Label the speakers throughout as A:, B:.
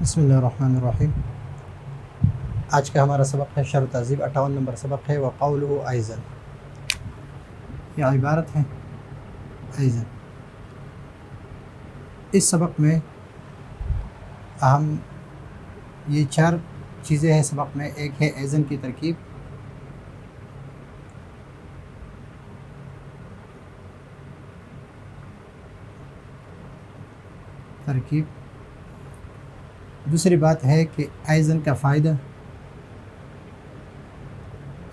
A: بسم اللہ الرحمن الرحیم۔ آج کا ہمارا سبق ہے شرح تہذیب، 58 نمبر سبق ہے وقولہ ایضا۔ یہ عبارت ہے ایضا۔ اس سبق میں اہم یہ 4 چیزیں ہیں سبق میں۔ ایک ہے ایضا کی ترکیب، دوسری بات ہے کہ ایضا کا فائدہ،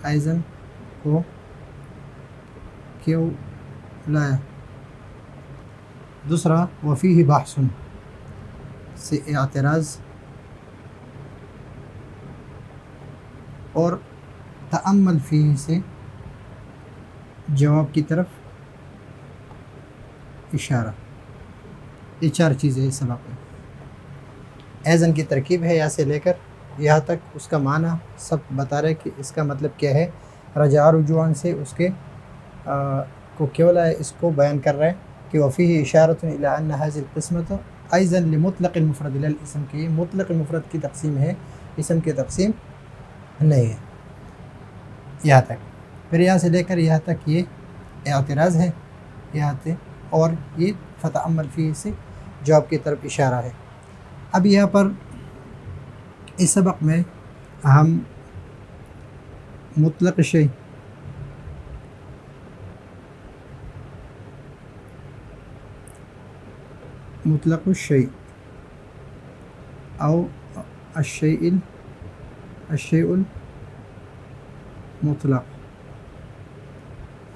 A: ایضا کو کیوں لایا، دوسرا وفیہ بحث سے اعتراض، اور تأمل فیہ سے جواب کی طرف اشارہ۔ یہ 4 چیزیں اس سبق میں۔ ایضا کی ترکیب ہے یہاں سے لے کر یہاں تک، اس کا معنی سب بتا رہے کہ اس کا مطلب کیا ہے۔ رجع رجوعاً سے اس کے کو کیوں لائے اس کو بیان کر رہے ہیں کہ وفیہ اشارۃ الی ان هذه القسمۃ ایضا لمطلق المفرد لا الاسم، کی مطلق المفرد کی تقسیم ہے، اسم کی تقسیم نہیں ہے۔ یہاں تک، پھر یہاں سے لے کر یہاں تک یہ اعتراض ہے یہاں سے، اور یہ فتأمل فیہ سے جواب کی طرف اشارہ ہے۔ اب یہاں پر اس سبق میں ہم مطلق شیء، مطلق الشیء او الشیء المطلق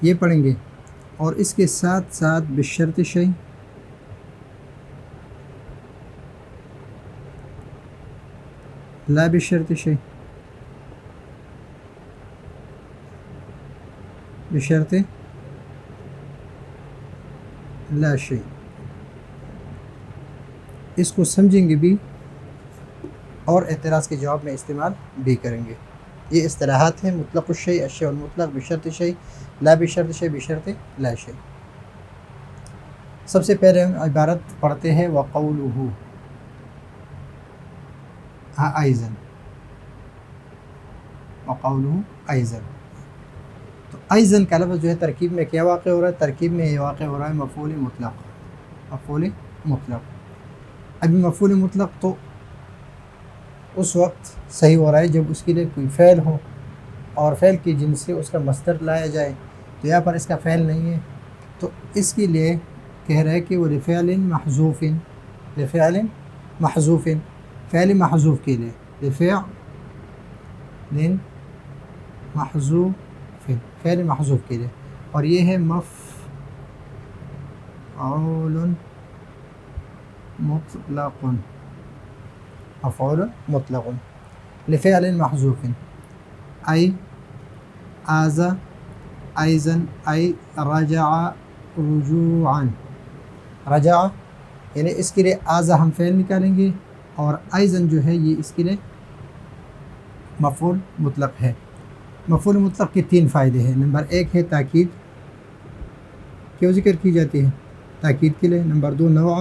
A: یہ پڑھیں گے، اور اس کے ساتھ ساتھ بشرط شیء، لا بشرط شیء، بشرط لا شیء، اس کو سمجھیں گے بھی اور اعتراض کے جواب میں استعمال بھی کریں گے۔ یہ اصطلاحات ہیں مطلق الشیء، الشیء المطلق، بشرط شیء، لا بشرط شیء، بشرط لا شیء۔ سب سے پہلے ہم عبارت پڑھتے ہیں وقولہ ایضا، وقولہ ایضا۔ تو ایضا کا لفظ جو ہے ترکیب میں کیا واقع ہو رہا ہے؟ ترکیب میں یہ واقع ہو رہا ہے مفعول مطلق، مفعول مطلق۔ ابھی مفعول مطلق تو اس وقت صحیح ہو رہا ہے جب اس کے لیے کوئی فعل ہو، اور فعل کی جنس سے اس کا مصدر لایا جائے، تو یہاں پر اس کا فعل نہیں ہے، تو اس کے لیے کہہ رہے کہ وہ لفعل محذوف، لفعل محذوف، فعل محذوف کے لیے، لفعل محذوف، فعل محذوف کے لیے، اور یہ ہے مفعول مطلق، مفعول مطلق لفعل محذوف، ای آذا، ایضا، ای رجع رجوعا، رجع یعنی اس کے لیے آذا ہم فعل نکالیں گے، اور ایضا جو ہے یہ اس کے لیے مفعول مطلق ہے۔ مفعول مطلق کے 3 فائدے ہیں۔ نمبر 1 ہے تاکید، کیوں ذکر کی جاتی ہے؟ تاکید کے لیے۔ نمبر 2 نوع،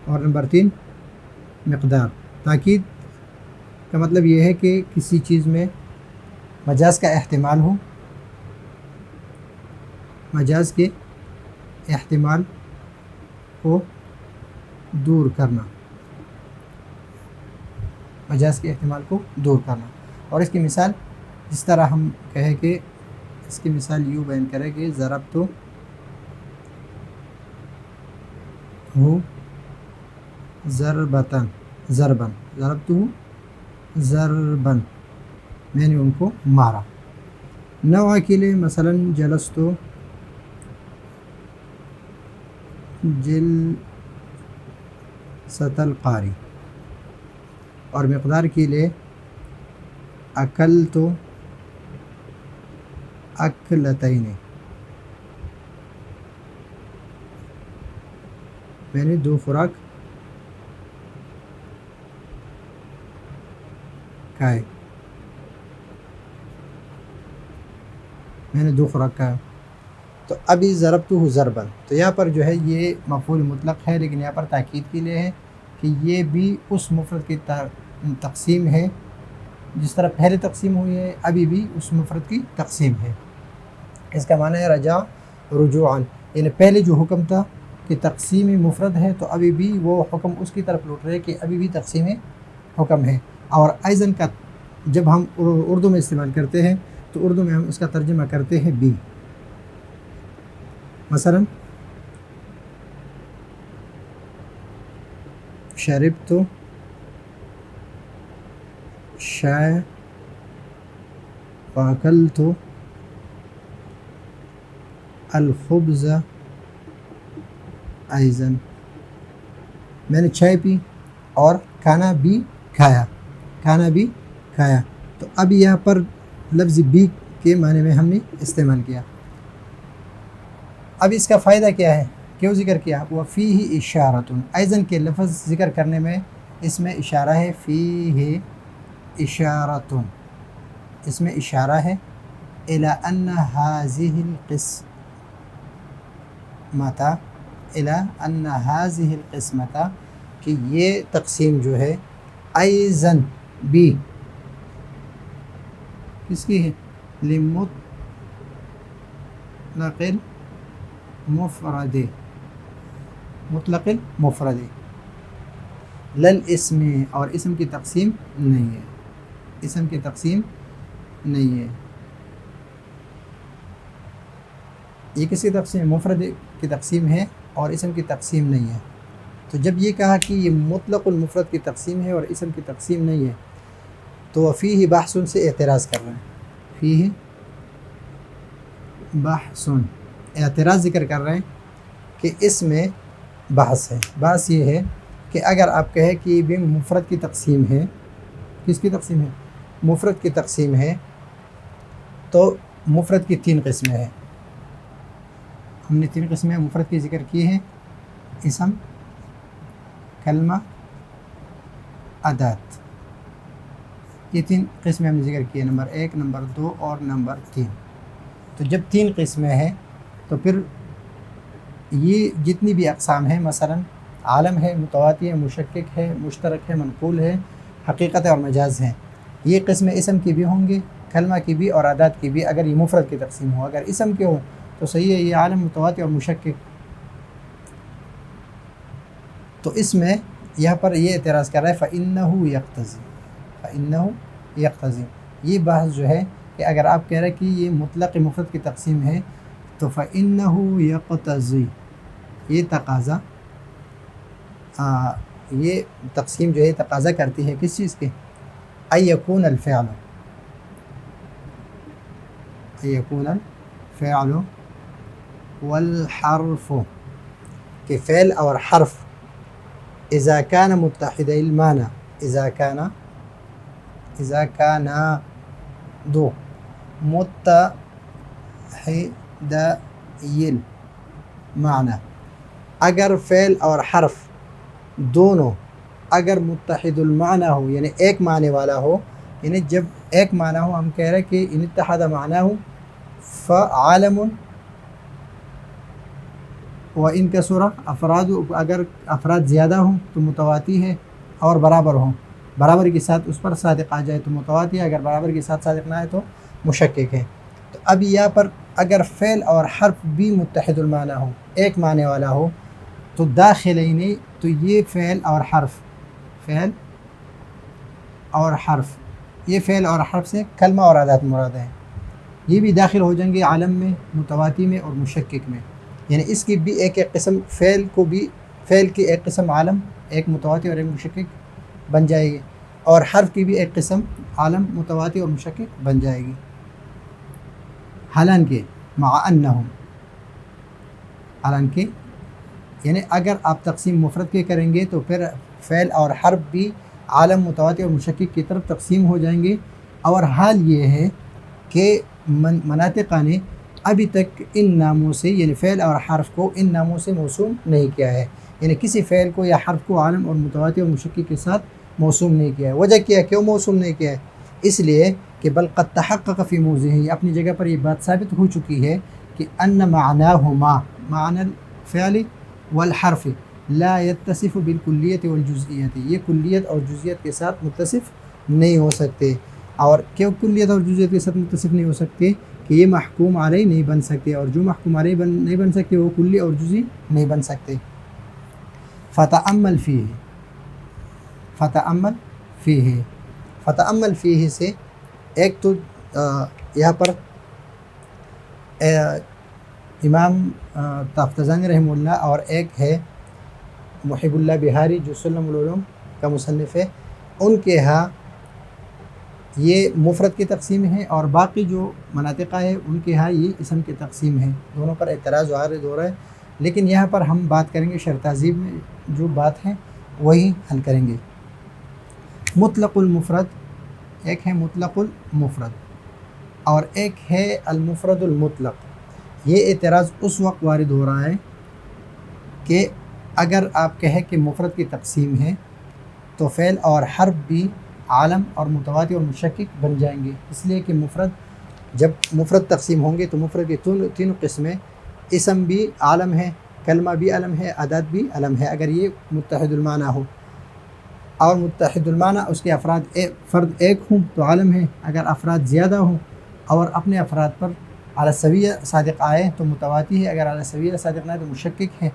A: اور نمبر 3 مقدار۔ تاکید کا مطلب یہ ہے کہ کسی چیز میں مجاز کا احتمال ہو، مجاز کے احتمال کو دور کرنا، مجاز کے احتمال کو دور کرنا۔ اور اس کی مثال جس طرح ہم کہیں کہ اس کی مثال یوں بیان کریں کہ ضربتہ ضربتاً، ضرباً، ضربتہ ضرباً، میں نے ان کو مارا۔ نوع کے لیے مثلا جلست جلسۃ القاری، اور مقدار کے لیے اکلت اکلتین، میں نے 2 خوراک کھائے، میں نے 2 خوراک کھایا۔ تو ابھی ضربتہ ضرباً، تو یہاں پر جو ہے یہ مفعول مطلق ہے، لیکن یہاں پر تاکید کے لیے ہے، کہ یہ بھی اس مفرد کی تقسیم ہے جس طرح پہلے تقسیم ہوئی ہے، ابھی بھی اس مفرد کی تقسیم ہے۔ اس کا معنی ہے رجع رجوعاً، یعنی پہلے جو حکم تھا کہ تقسیم مفرد ہے تو ابھی بھی وہ حکم اس کی طرف لوٹ رہے کہ ابھی بھی تقسیم حکم ہے۔ اور ایزن کا جب ہم اردو میں استعمال کرتے ہیں تو اردو میں ہم اس کا ترجمہ کرتے ہیں بھی۔ مثلا شربت شاي وأكلت الخبز أيضا، میں نے چائے پی اور کھانا بھی کھایا، تو اب یہاں پر لفظ بھی کے معنی میں ہم نے استعمال کیا۔ اب اس کا فائدہ کیا ہے، کیوں ذکر کیا؟ وفیہ اشارۃ، ایضاً کے لفظ ذکر کرنے میں اس میں اشارہ ہے، فیہ اشارۃ، اس میں اشارہ ہے الی ان ھذہ القسمۃ، کہ یہ تقسیم جو ہے ایضاً بھی کس کی ہے؟ مطلق المفرد للاسم، اور اسم کی تقسیم نہیں ہے، اسم کی تقسیم نہیں ہے۔ یہ کس کی تقسیم؟ مفرد کی تقسیم ہے اور اسم کی تقسیم نہیں ہے۔ تو جب یہ کہا کہ یہ مطلق المفرد کی تقسیم ہے اور اسم کی تقسیم نہیں ہے تو فیہ بحث سے اعتراض کر رہے ہیں، فیہ بحث، اعتراض ذکر کر رہے ہیں کہ اس میں بحث ہے۔ بحث یہ ہے کہ اگر آپ کہیں کہ یہ بھی مفرد کی تقسیم ہے، کس کی تقسیم ہے؟ مفرد کی تقسیم ہے، تو مفرد کی 3 قسمیں ہیں۔ ہم نے 3 قسمیں مفرد کی ذکر کی ہیں، اسم، کلمہ، ادات، یہ 3 قسمیں ہم نے ذکر کی ہیں، نمبر 1، نمبر 2 اور نمبر 3۔ تو جب 3 قسمیں ہیں تو پھر یہ جتنی بھی اقسام ہیں، مثلا عالم ہے، متواتی ہے، مشکک ہے، مشترک ہے، منقول ہے، حقیقت ہے اور مجاز ہیں، یہ قسمیں اسم کی بھی ہوں گے، کلمہ کی بھی اور ادات کی بھی، اگر یہ مفرد کی تقسیم ہو۔ اگر اسم کے ہو تو صحیح ہے، یہ عالم، متواتی اور مشکک۔ تو اس میں یہاں پر یہ اعتراض کر رہا ہے فَإِنَّهُ يَقْتَضِي، یہ بحث جو ہے کہ اگر آپ کہہ رہے ہیں کہ یہ مطلق مفرد کی تقسیم ہے تو فَإِنَّهُ يَقْتَضِي، یہ تقاضا، یہ تقسیم جو ہے تقاضا کرتی ہے کس چیز کے؟ أَن يَكُونَ الفعل والحرف، کہ فعل اور حرف اذا كان متحد المعنى، اذا كان دو متحد المعنى، اگر فعل اور حرف دونوں اگر متحد المعنی ہو، یعنی ایک معنی والا ہو، یعنی جب ایک معنی ہو، ہم کہہ رہے کہ ان اتحد معناه فعالم و ان کثر افراد، اگر افراد زیادہ ہوں تو متواتی ہے اور برابر ہوں، برابر کے ساتھ اس پر صادق آ جائے تو متواتی ہے، اگر برابر کے ساتھ صادق نہ آئے تو مشکک ہے۔ تو اب یہاں پر اگر فعل اور حرف بھی متحد المعنی ہو، ایک معنی والا ہو، تو داخلین، تو یہ فعل اور حرف یہ فعل اور حرف سے کلمہ اور ادات مراد ہیں، یہ بھی داخل ہو جائیں گے عالم میں، متواتی میں اور مشکک میں، یعنی اس کی بھی ایک قسم، فعل کی ایک قسم عالم، ایک متواتی اور ایک مشکک بن جائے گی، اور حرف کی بھی ایک قسم عالم، متواتی اور مشکک بن جائے گی۔ حالانکہ یعنی اگر آپ تقسیم مفرد کے کریں گے تو پھر فعل اور حرف بھی عالم، متواتی اور مشکک کی طرف تقسیم ہو جائیں گے، اور حال یہ ہے کہ مناطقہ نے ابھی تک ان ناموں سے، یعنی فعل اور حرف کو ان ناموں سے موسوم نہیں کیا ہے، یعنی کسی فعل کو یا حرف کو عالم اور متواتی اور مشکک کے ساتھ موسوم نہیں کیا ہے۔ وجہ کیا ہے کیوں موسوم نہیں کیا ہے؟ اس لیے کہ بل قد تحقق فی موضعہ، اپنی جگہ پر یہ بات ثابت ہو چکی ہے کہ ان معناہما، معنی الفعل والحرف، لا يتصف بالکلیت والجزئیت، یہ کلیت اور جزئیت کے ساتھ متصف نہیں ہو سکتے. اور کیوں کلیت اور جزئیت کے ساتھ متصف نہیں ہو سکتے؟ کہ یہ محکوم علیہ نہیں بن سکتے، اور جو محکوم علیہ نہیں بن سکتے وہ کلی اور جزئی نہیں بن سکتے. فتأمل فیہ، فتأمل فیہ، فتأمل فیہ سے ایک تو یہاں پر امام تفتزانی رحمہ اللہ اور ایک ہے محب اللہ بہاری جو سلم العلوم کا مصنف ہے، ان کے ہاں یہ مفرد کی تقسیم ہے، اور باقی جو مناطقہ ہے ان کے ہاں یہ اسم کی تقسیم ہے. دونوں پر اعتراض عارض ہو رہا ہے، لیکن یہاں پر ہم بات کریں گے شرح تہذیب میں جو بات ہے وہی حل کریں گے. مطلق المفرد، ایک ہے مطلق المفرد اور ایک ہے المفرد المطلق. یہ اعتراض اس وقت وارد ہو رہا ہے کہ اگر آپ کہیں کہ مفرد کی تقسیم ہے تو فعل اور حرف بھی عالم اور متواتی اور مشکک بن جائیں گے، اس لیے کہ مفرد جب مفرد تقسیم ہوں گے تو مفرد کی تینوں قسمیں، اسم بھی عالم ہے، کلمہ بھی علم ہے، عدد بھی علم ہے اگر یہ متحد المعنی ہو. اور متحد المعنی اس کے افراد فرد ایک ہوں تو عالم ہے، اگر افراد زیادہ ہوں اور اپنے افراد پر علی السویہ صادق آئے تو متواتی ہے، اگر علی السویہ صادق نہ آئے تو مشکک ہے.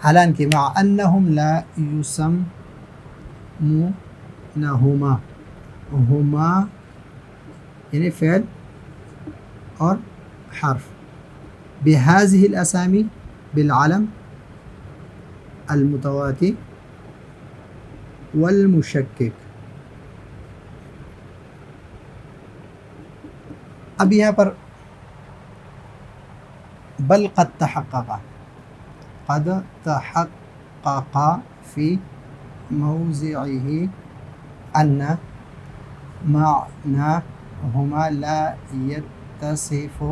A: حالانکہ مع انہم لا یسمونہما، ہما یعنی فعل اور حرف، بہذہ الاسامی بالعلم المتواتی والمشکک. اب یہاں پر بل قد تحقق فی موضعہ ان معناہما لا یتصف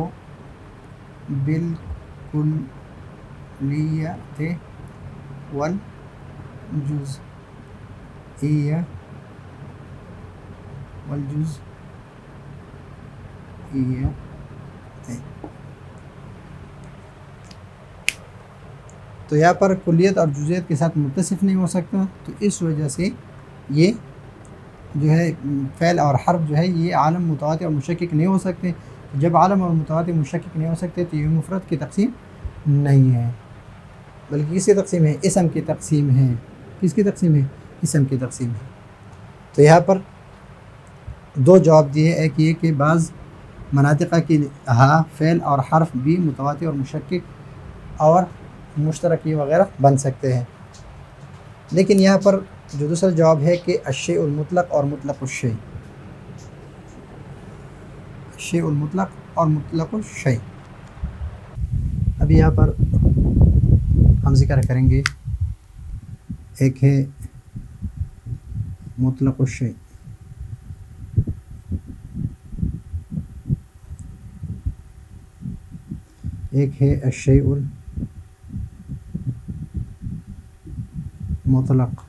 A: بالکلیت والجزئیت. تو یہاں پر کلیت اور جزئیت کے ساتھ متصف نہیں ہو سکتا، تو اس وجہ سے یہ جو ہے فعل اور حرف جو ہے یہ عالم متواتی اور مشکک نہیں ہو سکتے. جب عالم اور متواتی مشکک نہیں ہو سکتے تو یہ مفرد کی تقسیم نہیں ہے، بلکہ کس کی تقسیم ہے؟ اسم کی تقسیم ہے. کس کی تقسیم ہے؟ اسم کی تقسیم ہے. تو یہاں پر دو جواب دیے، ایک یہ کہ بعض مناطقہ کی ہاں فعل اور حرف بھی متواتی اور مشکک اور مشترکی وغیرہ بن سکتے ہیں، لیکن یہاں پر جو دوسرا جواب ہے کہ الشیء المطلق اور مطلق الشیء، الشیء المطلق اور مطلق الشیء. اب یہاں پر ہم ذکر کریں گے، ایک ہے مطلق الشیء، ایک ہے الشیء المطلق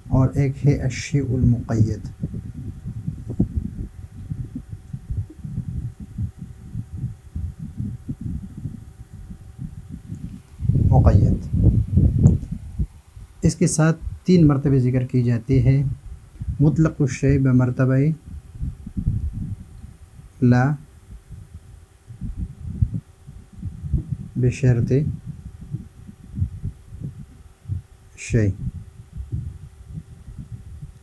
A: اور ایک ہے الشیء المقید. مقید اس کے ساتھ 3 مرتبے ذکر کی جاتی ہے. مطلق الشیء بمرتبہ لا بشرط شیء،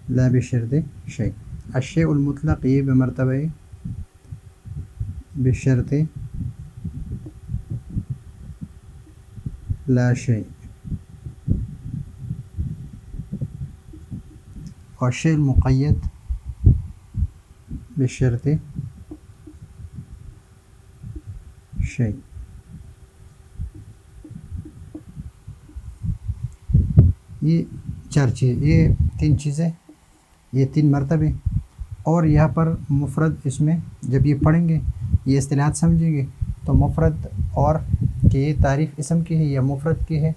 A: لا بشرط شیء. الشیء المطلق یہ بمرتبہ بشرط لا شیء، اور الشیء المقید بشرط شیء. یہ 4 چیز، یہ 3 چیزیں، یہ 3 مرتبے. اور یہاں پر مفرد، اس میں جب یہ پڑھیں گے یہ اصطلاحات سمجھیں گے تو مفرد اور کہ یہ تعریف اسم کی ہے یا مفرد کی ہے،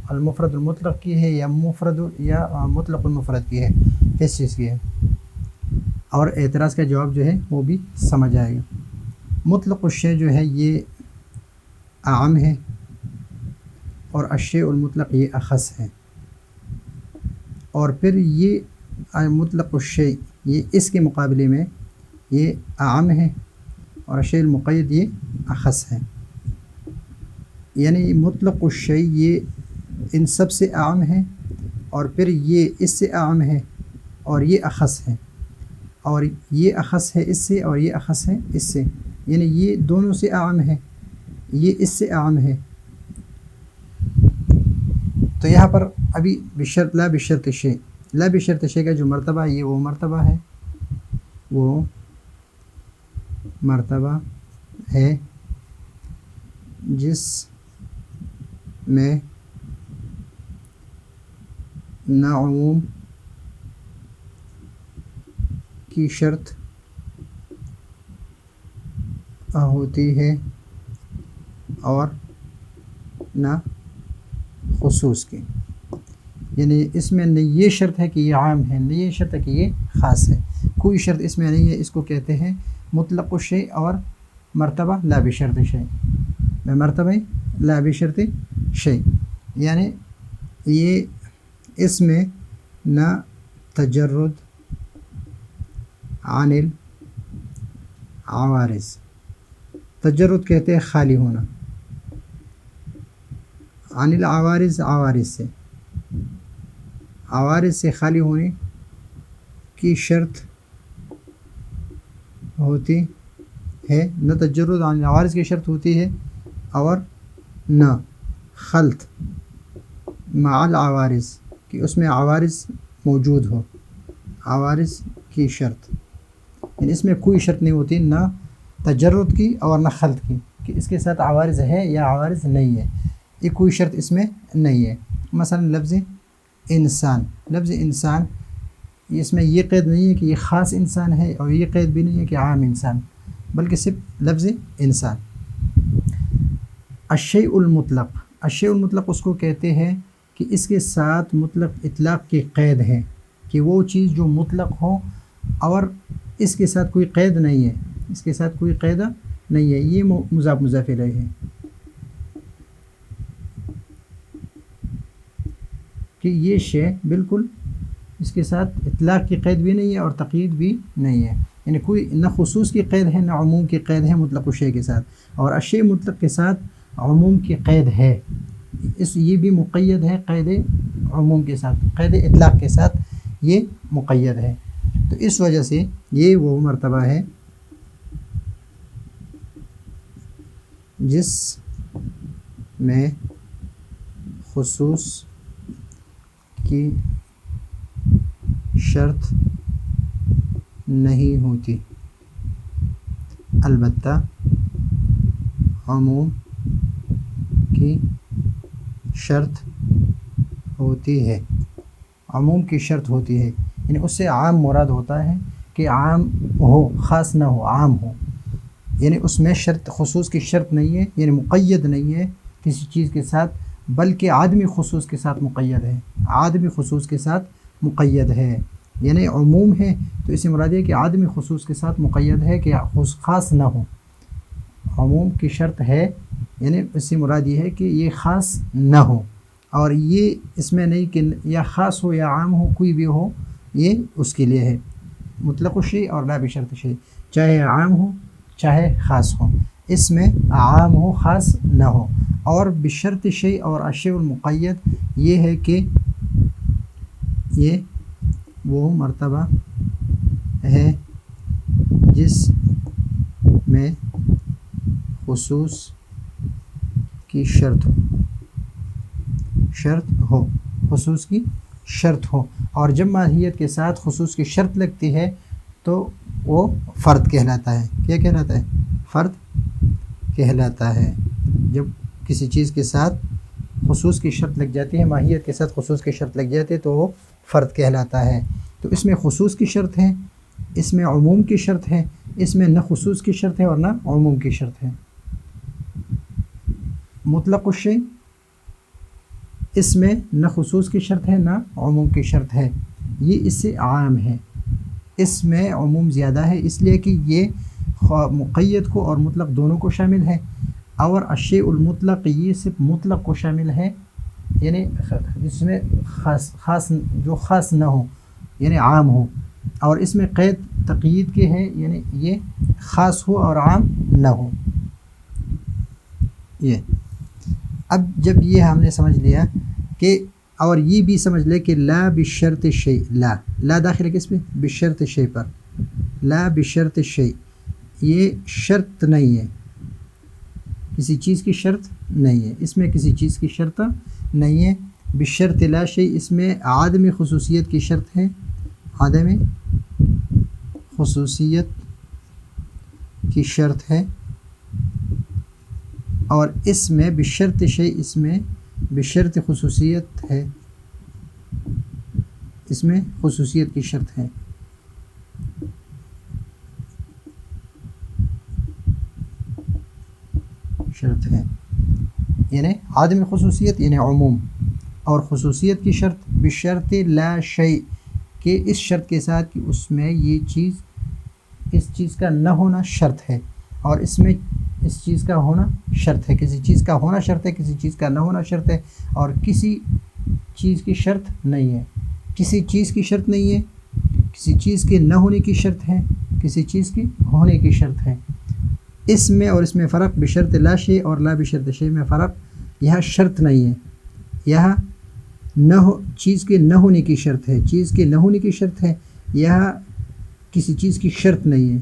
A: المفرد المطلق کی ہے یا مطلق المفرد کی ہے، کس چیز کی ہے، اور اعتراض کا جواب جو ہے وہ بھی سمجھ آئے گا. مطلق الشیء جو ہے یہ عام ہے اور الشیء المطلق یہ اخص ہے، اور پھر یہ مطلق الشیء یہ اس کے مقابلے میں یہ عام ہے اور الشیء المقید یہ اخص ہے، یعنی مطلق الشیء یہ ان سب سے عام ہے اور پھر یہ اس سے عام ہے اور یہ اخص ہے، اور یہ اخص ہے اس سے اور یہ اخص ہے اس سے، یعنی یہ دونوں سے عام ہے، یہ اس سے عام ہے۔ تو یہاں پر ابھی بشرط لا بشرط شیء، لا بشرط شیء کا جو مرتبہ یہ وہ مرتبہ ہے، وہ مرتبہ ہے جس میں نہ عموم کی شرط ہوتی ہے اور نہ خصوص کی، یعنی اس میں نہ یہ شرط ہے کہ یہ عام ہے نہ یہ شرط ہے کہ یہ خاص ہے، کوئی شرط اس میں نہیں ہے، اس کو کہتے ہیں مطلق الشیء اور مرتبہ لا بشرط شیء، میں مرتبہ لا بشرط شیء، یعنی یہ اس میں نہ تجرد عن العوارض، تجرد کہتے ہیں خالی ہونا، عن العوارض عوارض سے خالی ہونے کی شرط ہوتی ہے، نہ تجرد عن العوارض کی شرط ہوتی ہے اور نہ خلط مع العوارض کہ اس میں عوارض موجود ہو، عوارض کی شرط، یعنی اس میں کوئی شرط نہیں ہوتی نہ تجرد کی اور نہ خلط کی کہ اس کے ساتھ عوارض ہے یا عوارض نہیں ہے، یہ کوئی شرط اس میں نہیں ہے۔ مثلا لفظ انسان، لفظ انسان اس میں یہ قید نہیں ہے کہ یہ خاص انسان ہے اور یہ قید بھی نہیں ہے کہ عام انسان، بلکہ صرف لفظ انسان۔ الشیء المطلق، الشیء المطلق اس کو کہتے ہیں کہ اس کے ساتھ مطلق اطلاق کی قید ہے، کہ وہ چیز جو مطلق ہو اور اس کے ساتھ کوئی قید نہیں ہے، اس کے ساتھ کوئی قید نہیں ہے، یہ مضاف مضاف الیہ ہے، کہ یہ شے بالکل اس کے ساتھ اطلاق کی قید بھی نہیں ہے اور تقیید بھی نہیں ہے، یعنی کوئی نہ خصوص کی قید ہے نہ عموم کی قید ہے مطلق الشیء کے ساتھ، اور الشیء مطلق کے ساتھ عموم کی قید ہے، یہ بھی مقید ہے قید عموم کے ساتھ، قید اطلاق کے ساتھ یہ مقید ہے، تو اس وجہ سے یہ وہ مرتبہ ہے جس میں خصوص کی شرط نہیں ہوتی، البتہ عموم کی شرط ہوتی ہے، عموم کی شرط ہوتی ہے، یعنی اس سے عام مراد ہوتا ہے کہ عام ہو خاص نہ ہو، عام ہو، یعنی اس میں شرط خصوص کی شرط نہیں ہے، یعنی مقید نہیں ہے کسی چیز کے ساتھ، بلکہ عدمی خصوص کے ساتھ مقید ہے، عدمی خصوص کے ساتھ مقید ہے، یعنی عموم ہے تو اس سے مراد ہے کہ عدمی خصوص کے ساتھ مقید ہے کہ خاص نہ ہو، عموم کی شرط ہے، یعنی اس سے مراد یہ ہے کہ یہ خاص نہ ہو، اور یہ اس میں نہیں کہ یا خاص ہو یا عام ہو، کوئی بھی ہو، یہ اس کے لیے ہے مطلق الشیء اور لا بشرط شیء، چاہے عام ہو چاہے خاص ہو، اس میں عام ہو خاص نہ ہو، اور بشرط شیء اور الشیء المقید یہ ہے کہ یہ وہ مرتبہ ہے جس میں خصوص کی شرط ہو، خصوص کی شرط ہو، اور جب ماہیت کے ساتھ خصوص کی شرط لگتی ہے تو وہ فرد کہلاتا ہے، کیا کہلاتا ہے؟ فرد کہلاتا ہے، جب کسی چیز کے ساتھ خصوص کی شرط لگ جاتی ہے، ماہیت کے ساتھ خصوص کی شرط لگ جاتی ہے تو وہ فرد کہلاتا ہے، تو اس میں خصوص کی شرط ہے، اس میں عموم کی شرط ہے، اس میں نہ خصوص کی شرط ہے اور نہ عموم کی شرط ہے۔ مطلق الشیء اس میں نہ خصوص کی شرط ہے نہ عموم کی شرط ہے، یہ اس سے عام ہے، اس میں عموم زیادہ ہے، اس لیے کہ یہ مقید کو اور مطلق دونوں کو شامل ہے، اور الشیء المطلق یہ صرف مطلق کو شامل ہے، یعنی اس میں خاص جو خاص نہ ہو یعنی عام ہو، اور اس میں قید تقیید کے ہے یعنی یہ خاص ہو اور عام نہ ہو۔ یہ اب جب یہ ہم نے سمجھ لیا کہ، اور یہ بھی سمجھ لے کہ لا بشرط شیء، لا داخل ہے کس پہ؟ بشرط شیء پر، لا بشرط شیء یہ شرط نہیں ہے، کسی چیز کی شرط نہیں ہے، اس میں کسی چیز کی شرط نہیں ہے۔ بشرط لا شیء اس میں عدم خصوصیت کی شرط ہے، عدم خصوصیت کی شرط ہے، اور اس میں بشرط شیء اس میں بشرط خصوصیت ہے، اس میں خصوصیت کی شرط ہے۔ شرط ہے یعنی عدم خصوصیت یعنی عموم، اور خصوصیت کی شرط بشرط لا شیء کہ اس شرط کے ساتھ کہ اس میں یہ چیز، اس چیز کا نہ ہونا شرط ہے، اور اس میں اس چیز کا ہونا شرط ہے، کسی چیز کا ہونا شرط ہے، کسی چیز کا نہ ہونا شرط ہے، اور کسی چیز کی شرط نہیں ہے، کسی چیز کی شرط نہیں ہے، کسی چیز کے نہ ہونے کی شرط ہے، کسی چیز کی ہونے کی شرط ہے۔ اس میں اور اس میں فرق بشرط لا شیء اور لا بشرط شیء میں فرق، یہاں شرط نہیں ہے، یہاں نہ ہو چیز کے نہ ہونے کی شرط ہے، چیز کے نہ ہونے کی شرط ہے، یہاں کسی چیز کی شرط نہیں ہے،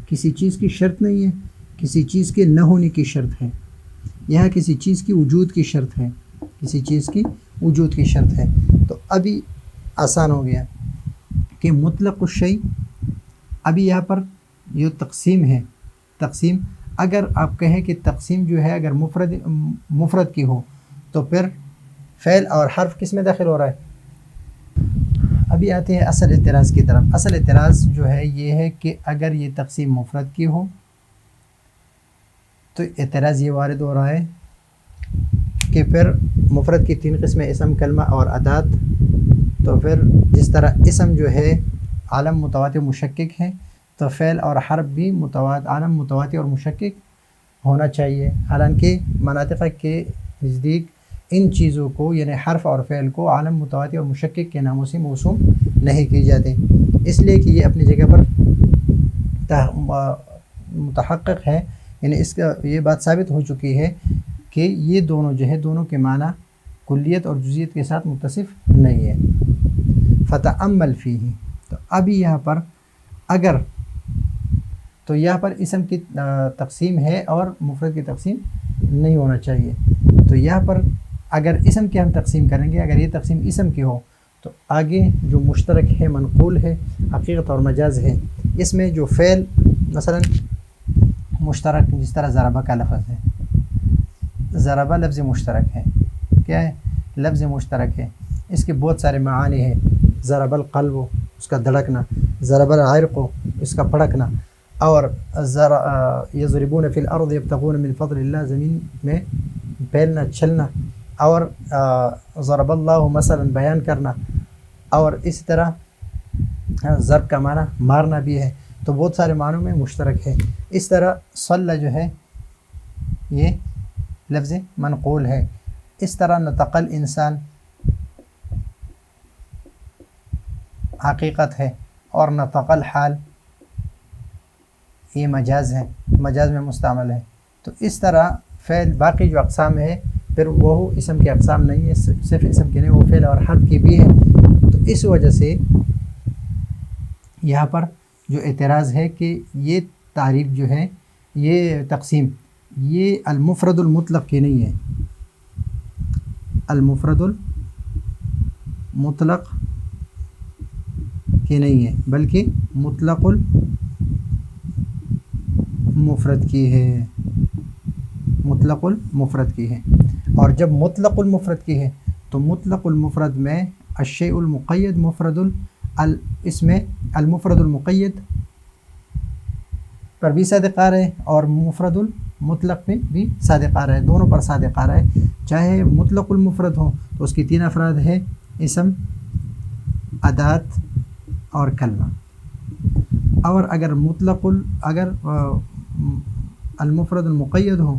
A: کسی چیز کی شرط نہیں ہے، کسی چیز کے نہ ہونے کی شرط ہے، یہاں کسی چیز کی وجود کی شرط ہے، کسی چیز کی وجود کی شرط ہے۔ تو ابھی آسان ہو گیا کہ مطلق الشیء، ابھی یہاں پر یہ تقسیم ہے، تقسیم اگر آپ کہیں کہ تقسیم جو ہے اگر مفرد کی ہو تو پھر فعل اور حرف کس میں داخل ہو رہا ہے؟ ابھی آتے ہیں اصل اعتراض کی طرف۔ اصل اعتراض جو ہے یہ ہے کہ اگر یہ تقسیم مفرد کی ہو تو اعتراض یہ وارد ہو رہا ہے کہ پھر مفرد کی 3 قسمیں اسم، کلمہ اور ادات، تو پھر جس طرح اسم جو ہے عالم متواتر مشکک ہے تو فعل اور حرف بھی عالم متواتر اور مشکک ہونا چاہیے، حالانکہ مناطق کے نزدیک ان چیزوں کو یعنی حرف اور فعل کو عالم متواتر اور مشکک کے ناموں سے موسوم نہیں کی جاتے، اس لیے کہ یہ اپنی جگہ پر متحقق ہے، یعنی اس کا یہ بات ثابت ہو چکی ہے کہ یہ دونوں جو ہے دونوں کے معنی کلیت اور جزیت کے ساتھ متصف نہیں ہے۔ فتأمل فیہ، تو ابھی یہاں پر اگر تو یہاں پر اسم کی تقسیم ہے اور مفرد کی تقسیم نہیں ہونا چاہیے، تو یہاں پر اگر اسم کی ہم تقسیم کریں گے، اگر یہ تقسیم اسم کی ہو تو آگے جو مشترک ہے منقول ہے، حقیقت اور مجاز ہے، اس میں جو فعل مثلا مشترک جس طرح ضربہ کا لفظ ہے، ضربہ لفظ مشترک ہے، کیا ہے؟ لفظ مشترک ہے، اس کے بہت سارے معانی ہیں، ضرب القلب اس کا دھڑکنا، ضرب العرق اس کا پھڑکنا، اور یضربون فی الارض یبتغون من فضل اللہ زمین میں پھیلنا چلنا، اور ضرب اللہ مثلا بیان کرنا، اور اسی طرح ضرب کا معنی مارنا بھی ہے، تو بہت سارے معنوں میں مشترک ہے۔ اس طرح صلی جو ہے یہ لفظ منقول ہے، اس طرح نطق الانسان حقیقت ہے، اور نطق الحال یہ مجاز ہے، مجاز میں مستعمل ہے۔ تو اس طرح فعل باقی جو اقسام ہے پھر وہ اسم کی اقسام نہیں ہے، صرف اسم کی نہیں، وہ فعل اور حرف کی بھی ہے۔ تو اس وجہ سے یہاں پر جو اعتراض ہے کہ یہ تعریف جو ہے یہ تقسیم یہ المفرد المطلق کی نہیں ہے، المفرد المطلق کی نہیں ہے، بلکہ مطلق المفرد کی ہے، مطلق المفرد کی ہے۔ اور جب مطلق المفرد کی ہے تو مطلق المفرد میں الشیء المقید مفرد اس میں المفرد المقید پر بھی صادق آ رہے اور مفرد المطلق میں بھی صادق آ رہا ہے، دونوں پر صادق آ رہا ہے۔ چاہے مطلق المفرد ہو تو اس کی 3 افراد ہے، اسم، ادات اور کلمہ، اور اگر اگر المفرد المقید ہو